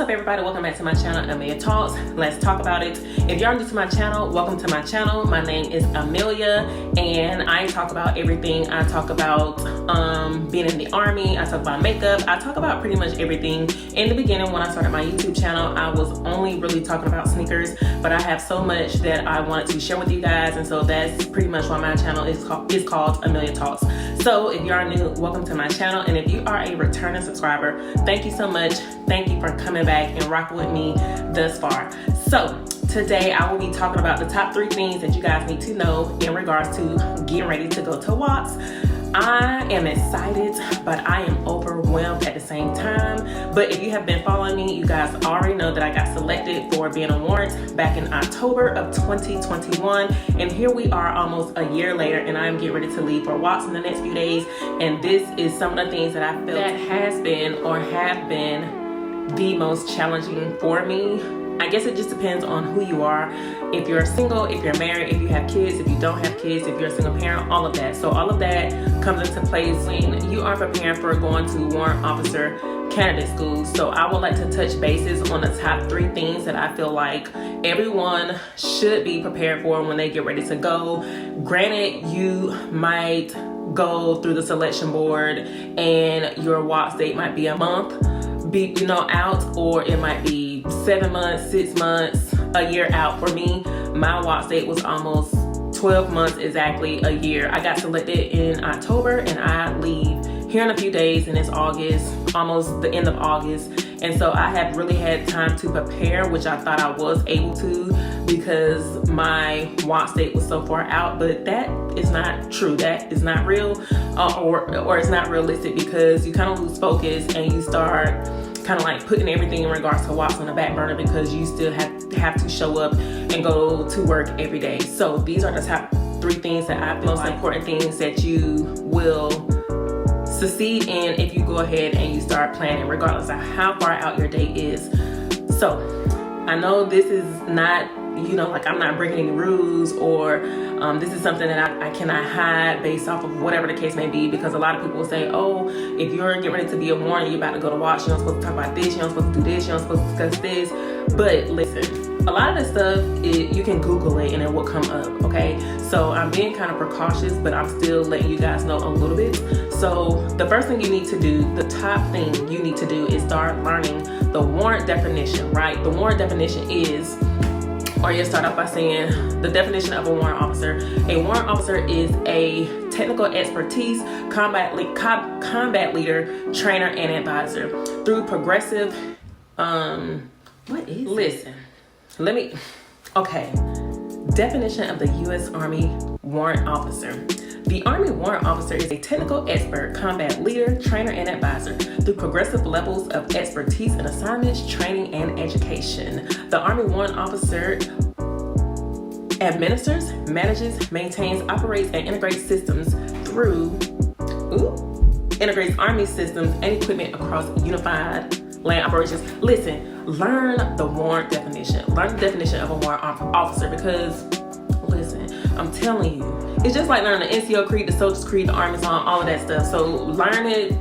What's up, everybody? Welcome back to my channel, Amelia Talks. Let's talk about it. If you're new to my channel, welcome to my channel. My name is Amelia, and I talk about everything. I talk about being in the army. I talk about makeup. I talk about pretty much everything. In the beginning, when I started my YouTube channel, I was only really talking about sneakers, but I have so much that I wanted to share with you guys, and so that's pretty much why my channel is called Amelia Talks. So if you are new, welcome to my channel, and if you are a returning subscriber, thank you so much. Thank you for coming back and rocking with me thus far. So today I will be talking about the top 3 things that you guys need to know in regards to getting ready to go to WOCS. I am excited, but I am overwhelmed at the same time. But if you have been following me, you guys already know that I got selected for being a warrant back in October of 2021. And here we are almost a year later, and I'm getting ready to leave for WOCS in the next few days. And this is some of the things that I feel that has been or have been the most challenging for me. I guess it just depends on who you are. If you're single, if you're married, if you have kids, if you don't have kids, if you're a single parent, all of that. So all of that comes into place when you are preparing for going to warrant officer candidate school. So I would like to touch bases on the top 3 things that I feel like everyone should be prepared for when they get ready to go. Granted, you might go through the selection board and your WOCS date might be a month out, or it might be 7 months, 6 months, a year out. For me, my WOCS date was almost 12 months, exactly a year. I got selected in October, and I leave here in a few days, and it's August, almost the end of August. And so I have really had time to prepare, which I thought I was able to, because my WOCS date was so far out. But that is not true. That is not real, or it's not realistic, because you kind of lose focus and you start kind of like putting everything in regards to WOCS on the back burner, because you still have to show up and go to work every day. So these are the top 3 things that I feel most important things that you will succeed in if you go ahead and you start planning, regardless of how far out your date is. So I know this is not, like I'm not breaking any rules, or this is something that I cannot hide based off of whatever the case may be, because a lot of people will say, oh, if you're getting ready to be a warrant, you're about to go to WOCS, you're not supposed to talk about this, you're not supposed to do this, you're not supposed to discuss this. But listen, a lot of this stuff, you can Google it and it will come up, okay? So I'm being kind of precautious, but I'm still letting you guys know a little bit. So the first thing you need to do, the top thing you need to do, is start learning the warrant definition, right? The warrant definition is, or you start off by saying the definition of a warrant officer. A warrant officer is a technical expertise, combat leader, trainer, and advisor through progressive, definition of the U.S. Army warrant officer. The Army warrant officer is a technical expert, combat leader, trainer, and advisor through progressive levels of expertise in assignments, training, and education. The Army warrant officer administers, manages, maintains, operates, and integrates integrates Army systems and equipment across unified land operations. Listen, learn the warrant definition. Learn the definition of a warrant officer, because listen, I'm telling you, it's just like learning the NCO creed, the Soldier's Creed, the Army song, all of that stuff. So learn it,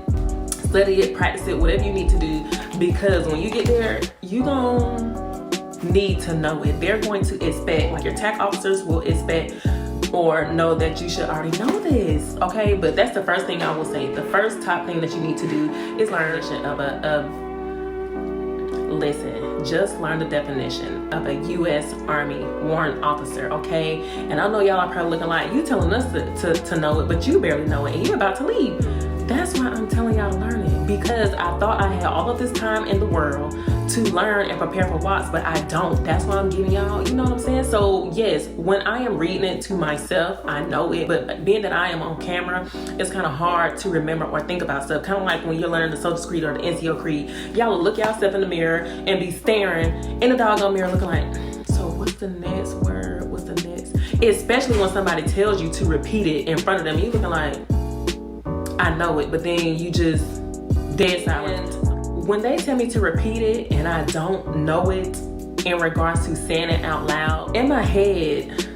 study it, practice it, whatever you need to do, because when you get there, you gonna need to know it. They're going to expect, like your TAC officers will expect or know that you should already know this, okay? But that's the first thing I will say. The first top thing that you need to do is learn just learn the definition of a U.S. Army warrant officer, okay? And I know y'all are probably looking like, you telling us to know it, but you barely know it, and you're about to leave. That's why I'm telling y'all to learn it, because I thought I had all of this time in the world to learn and prepare for WOCS, but I don't. That's why I'm giving y'all, you know what I'm saying? So yes, when I am reading it to myself, I know it, but being that I am on camera, it's kind of hard to remember or think about stuff. Kind of like when you're learning the Soldier's Creed or the NCO Creed, y'all will look yourself in the mirror and be staring in the doggone mirror looking like, so what's the next word? What's the next? Especially when somebody tells you to repeat it in front of them, you looking like, I know it, but then you just dead silent. When they tell me to repeat it and I don't know it in regards to saying it out loud, in my head,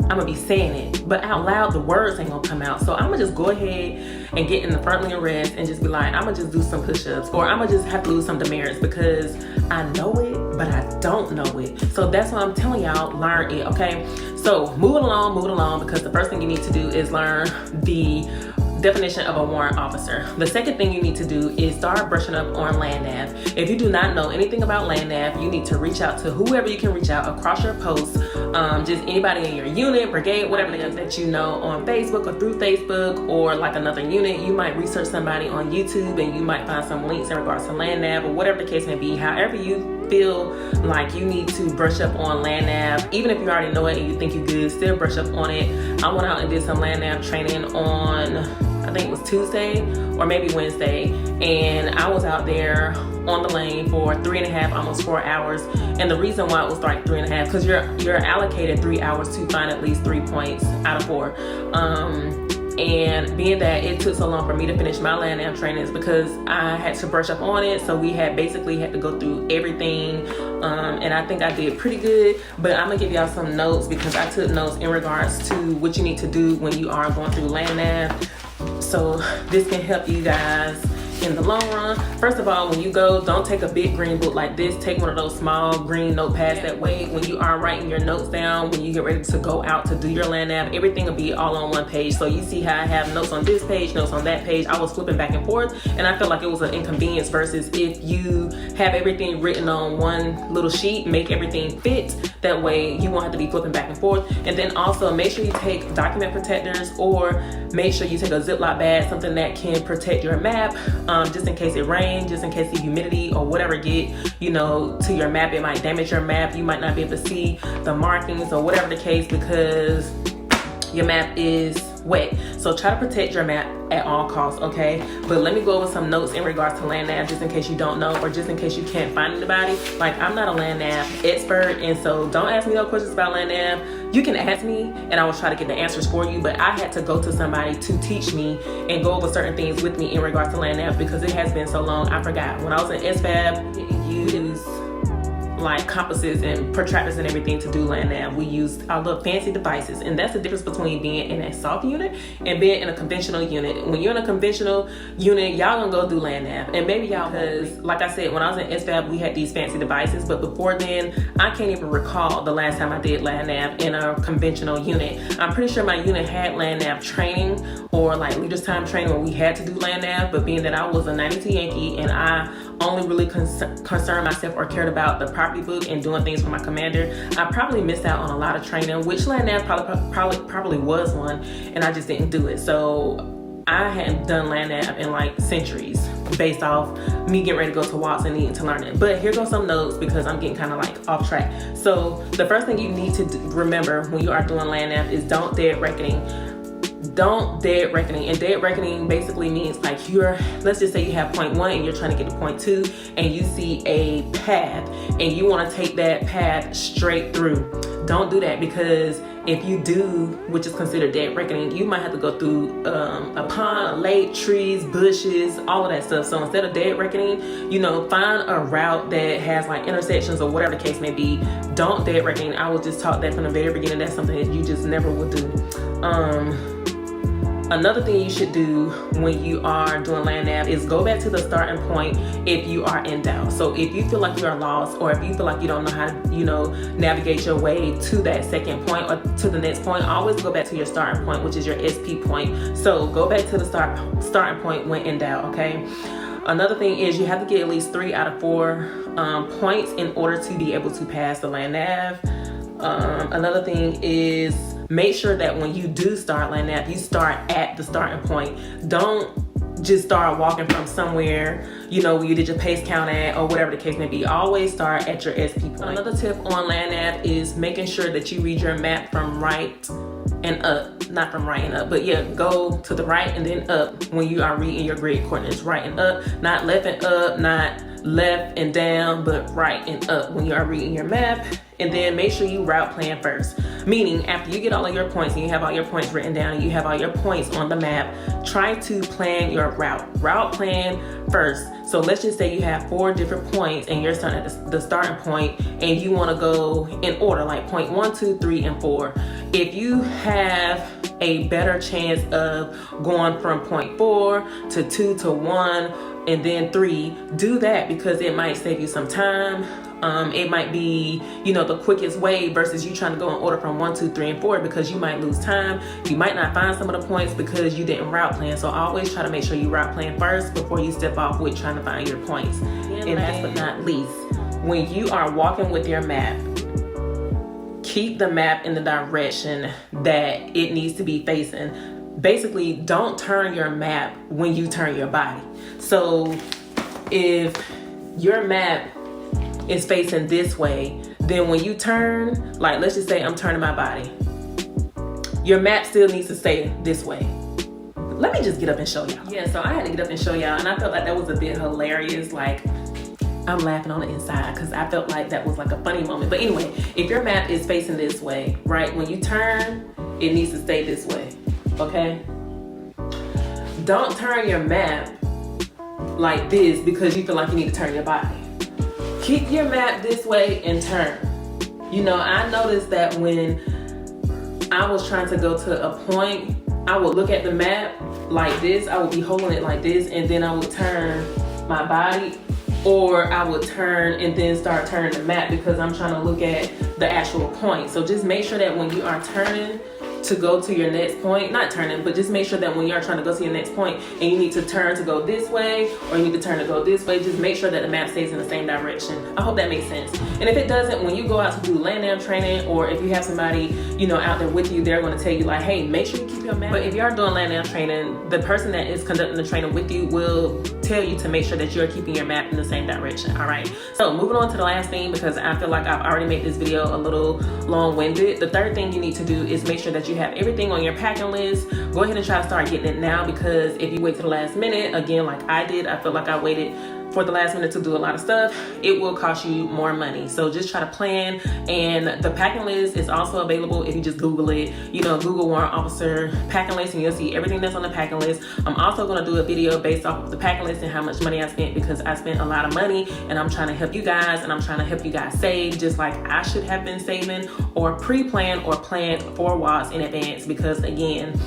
I'm gonna be saying it, but out loud the words ain't gonna come out. So I'm gonna just go ahead and get in the front leg rest and just be like, I'm gonna just do some push-ups, or I'm gonna just have to lose some demerits because I know it, but I don't know it. So that's why I'm telling y'all, learn it, okay? So moving along, because the first thing you need to do is learn the definition of a warrant officer. The second thing you need to do is start brushing up on land nav. If you do not know anything about land nav, you need to reach out to whoever you can reach out across your posts, just anybody in your unit, brigade, whatever it is that you know on Facebook or through Facebook, or like another unit. You might research somebody on YouTube and you might find some links in regards to land nav or whatever the case may be. However you feel like you need to brush up on land nav, even if you already know it and you think you're good, still brush up on it. I went out and did some land nav training on, I think it was Tuesday or maybe Wednesday, and I was out there on the lane for 3.5, almost 4 hours. And the reason why it was like 3.5, because you're allocated 3 hours to find at least 3 points out of 4. And being that it took so long for me to finish my land nav trainings because I had to brush up on it, so we had to go through everything, and I think I did pretty good. But I'm gonna give y'all some notes because I took notes in regards to what you need to do when you are going through land nav, so this can help you guys in the long run. First of all, when you go, don't take a big green book like this. Take one of those small green notepads. That way, when you are writing your notes down, when you get ready to go out to do your land nav, everything will be all on one page. So you see how I have notes on this page, notes on that page. I was flipping back and forth, and I felt like it was an inconvenience versus if you have everything written on one little sheet, make everything fit. That way you won't have to be flipping back and forth. And then also make sure you take document protectors, or make sure you take a Ziploc bag, something that can protect your map, just in case it rains, just in case the humidity or whatever get, to your map. It might damage your map. You might not be able to see the markings or whatever the case because your map is wet. So try to protect your map at all costs, okay? But let me go over some notes in regards to land nav, just in case you don't know, or just in case you can't find anybody. Like, I'm not a land nav expert, and so don't ask me no questions about land nav. You can ask me and I will try to get the answers for you, but I had to go to somebody to teach me and go over certain things with me in regards to land nav because it has been so long, I forgot. When I was in SFAB, you use like compasses and protractors and everything to do land nav. We used our little fancy devices, and that's the difference between being in a soft unit and being in a conventional unit. When you're in a conventional unit, y'all gonna go do land nav, and maybe y'all, because like I said, when I was in SFAB, we had these fancy devices, but before then, I can't even recall the last time I did land nav in a conventional unit. I'm pretty sure my unit had land nav training or like leaders time training where we had to do land nav, but being that I was a 92 Yankee and I only really concerned myself or cared about the property book and doing things for my commander, I probably missed out on a lot of training, which land nav probably was one, and I just didn't do it. So I hadn't done land nav in like centuries based off me getting ready to go to WOCS and needing to learn it. But here go some notes because I'm getting kind of like off track. So the first thing you need to remember when you are doing land nav is don't dead reckoning. Don't dead reckoning. And dead reckoning basically means like let's just say you have point 1 and you're trying to get to point 2 and you see a path and you want to take that path straight through. Don't do that, because if you do, which is considered dead reckoning, you might have to go through a pond, a lake, trees, bushes, all of that stuff. So instead of dead reckoning, find a route that has like intersections or whatever the case may be. Don't dead reckoning. I was just taught that from the very beginning. That's something that you just never would do. Another thing you should do when you are doing land nav is go back to the starting point if you are in doubt. So if you feel like you are lost, or if you feel like you don't know how to, navigate your way to that second point or to the next point, always go back to your starting point, which is your SP point. So go back to the starting point when in doubt, okay? Another thing is you have to get at least 3 out of 4 points in order to be able to pass the land nav. Another thing is make sure that when you do start land nav, you start at the starting point. Don't just start walking from somewhere, where you did your pace count at or whatever the case may be. Always start at your SP point. Another tip on land nav is making sure that you read your map from right and up. Not from right and up, but yeah, go to the right and then up when you are reading your grid coordinates. Right and up, not left and up, not left and down, but right and up when you are reading your map. And then make sure you route plan first. Meaning after you get all of your points and you have all your points written down and you have all your points on the map, try to plan your route. Route plan first. So let's just say you have 4 different points and you're starting at the starting point and you want to go in order, like point 1, 2, 3, and 4. if you have a better chance of going from point 4 to 2 to 1 and then 3, do that, because it might save you some time. It might be, the quickest way versus you trying to go in order from 1, 2, 3, and 4, because you might lose time. You might not find some of the points because you didn't route plan. So always try to make sure you route plan first before you step off with trying to find your points. And last but not least, when you are walking with your map, keep the map in the direction that it needs to be facing. Basically, don't turn your map when you turn your body. So if your map is facing this way, then when you turn, like let's just say I'm turning my body, your map still needs to stay this way. Let me just get up and show y'all. Yeah, so I had to get up and show y'all, and I felt like that was a bit hilarious. Like, I'm laughing on the inside because I felt like that was like a funny moment. But anyway, if your map is facing this way, right, when you turn, it needs to stay this way, okay? Don't turn your map like this because you feel like you need to turn your body. Keep your map this way and turn. I noticed that when I was trying to go to a point, I would look at the map like this. I would be holding it like this, and then I would turn my body, or I would turn and then start turning the map because I'm trying to look at the actual point. So just make sure that when you are turning to go to your next point, not turning, but just make sure that when you're trying to go to your next point and you need to turn to go this way, or you need to turn to go this way, just make sure that the map stays in the same direction. I hope that makes sense. And if it doesn't, when you go out to do land nav training, or if you have somebody, out there with you, they're going to tell you like, hey, make sure you keep your map. But if you are doing land nav training, the person that is conducting the training with you will tell you to make sure that you're keeping your map in the same direction. All right. So moving on to the last thing, because I feel like I've already made this video a little long-winded. The third thing you need to do is make sure that you have everything on your packing list. Go ahead and try to start getting it now, because if you wait to the last minute, again, like I did, I feel like I waited for the last minute to do a lot of stuff, it will cost you more money. So just try to plan. And the packing list is also available if you just Google it, Google warrant officer packing list, and you'll see everything that's on the packing list. I'm also going to do a video based off of the packing list and how much money I spent, because I spent a lot of money, and I'm trying to help you guys, and I'm trying to help you guys save just like I should have been saving, or pre-planned or planned for WOCS in advance. Because again,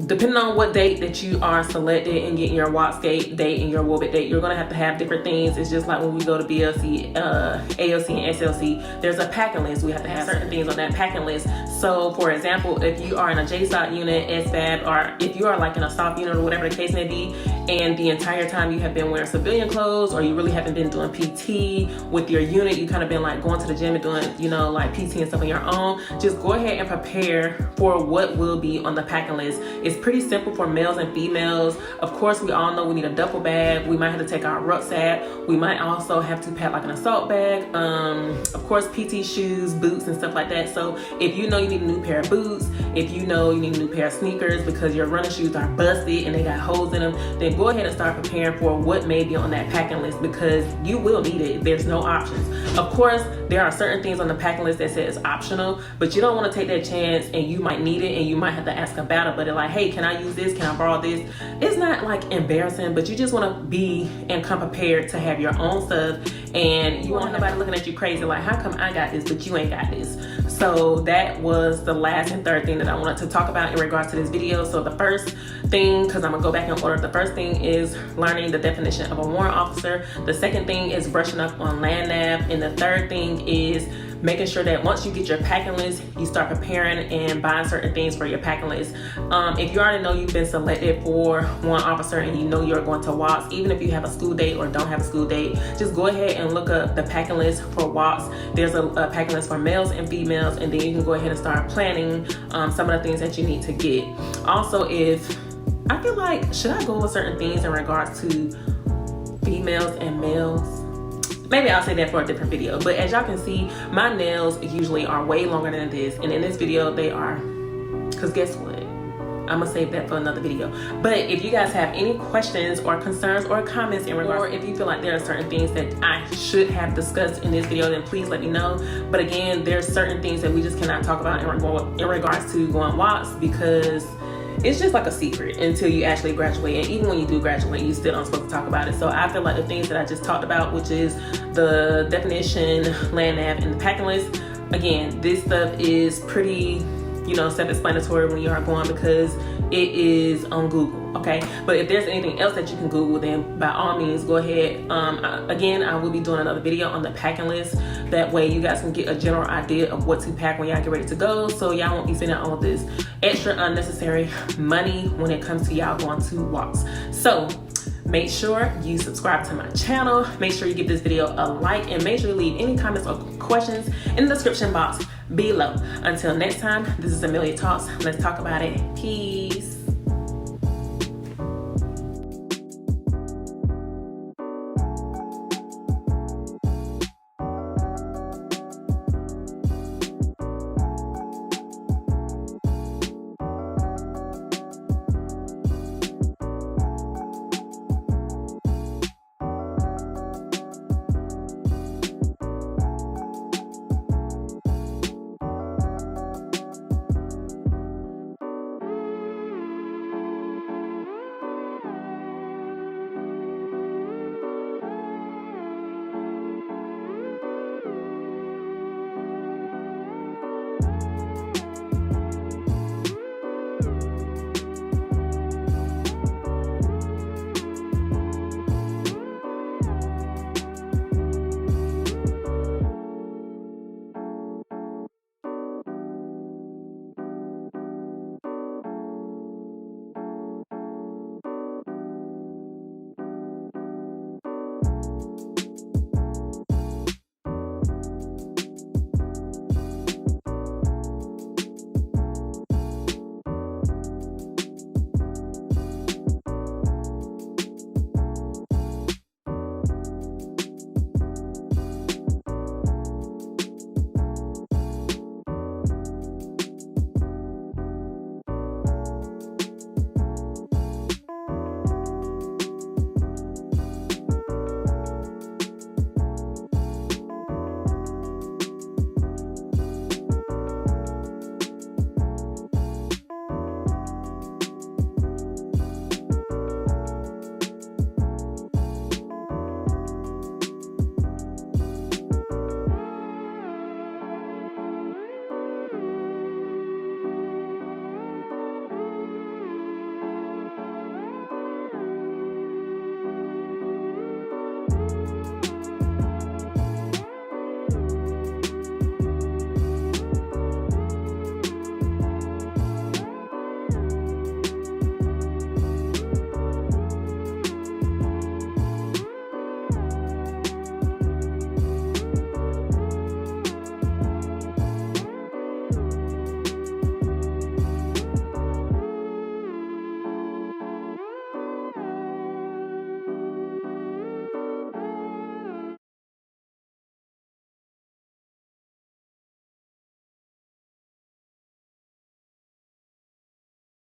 depending on what date that you are selected and getting your WOCS date and your WOBIT date, you're going to have different things. It's just like when we go to BLC, AOC, and SLC, there's a packing list. We have to have certain things on that packing list. So for example, if you are in a JSOC unit, SFAB, or if you are like in a soft unit or whatever the case may be, and the entire time you have been wearing civilian clothes, or you really haven't been doing PT with your unit, you kind of been like going to the gym and doing, like PT and stuff on your own, just go ahead and prepare for what will be on the packing list. It's pretty simple for males and females. Of course, we all know we need a duffel bag. We might have to take our rucksack. We might also have to pack like an assault bag. Of course, PT shoes, boots, and stuff like that. So if you know you need a new pair of boots, if you know you need a new pair of sneakers because your running shoes are busted and they got holes in them, then go ahead and start preparing for what may be on that packing list, because you will need it. There's no options. Of course, there are certain things on the packing list that says optional, but you don't want to take that chance, and you might need it, and you might have to ask about it. But they're like, hey, can I use this? Can I borrow this? It's not like embarrassing, but you just want to be and come prepared to have your own stuff, and you want nobody looking at you crazy like, how come I got this but you ain't got this? So that was the last and third thing that I wanted to talk about in regards to this video. So the first thing, because I'm gonna go back in order, the first thing is learning the definition of a warrant officer. The second thing is brushing up on land nav, and the third thing is making sure that once you get your packing list, you start preparing and buying certain things for your packing list. If you already know you've been selected for warrant officer and you know you're going to WOCS, even if you have a school date or don't have a school date, just go ahead and look up the packing list for WOCS. There's a packing list for males and females, and then you can go ahead and start planning some of the things that you need to get. Also, if I feel like, should I go over certain things in regards to females and males? Maybe I'll say that for a different video. But as y'all can see, my nails usually are way longer than this. And in this video, they are, because guess what? I'm gonna save that for another video. But if you guys have any questions or concerns or comments in regards, or if you feel like there are certain things that I should have discussed in this video, then please let me know. But again, there's certain things that we just cannot talk about in regards to going WOCS, because it's just like a secret until you actually graduate. And even when you do graduate, you still aren't supposed to talk about it. So I feel like the things that I just talked about, which is the definition, land nav, and the packing list, again, this stuff is pretty, you know, self-explanatory when you are going, because it is on Google, okay? But if there's anything else that you can Google, then by all means, go ahead. Again, I will be doing another video on the packing list. That way you guys can get a general idea of what to pack when y'all get ready to go, so y'all won't be spending all this extra unnecessary money when it comes to y'all going to WOCS. So make sure you subscribe to my channel. Make sure you give this video a like, and make sure you leave any comments or questions in the description box below. Until next time, this is Amelia Talks. Let's talk about it. Peace.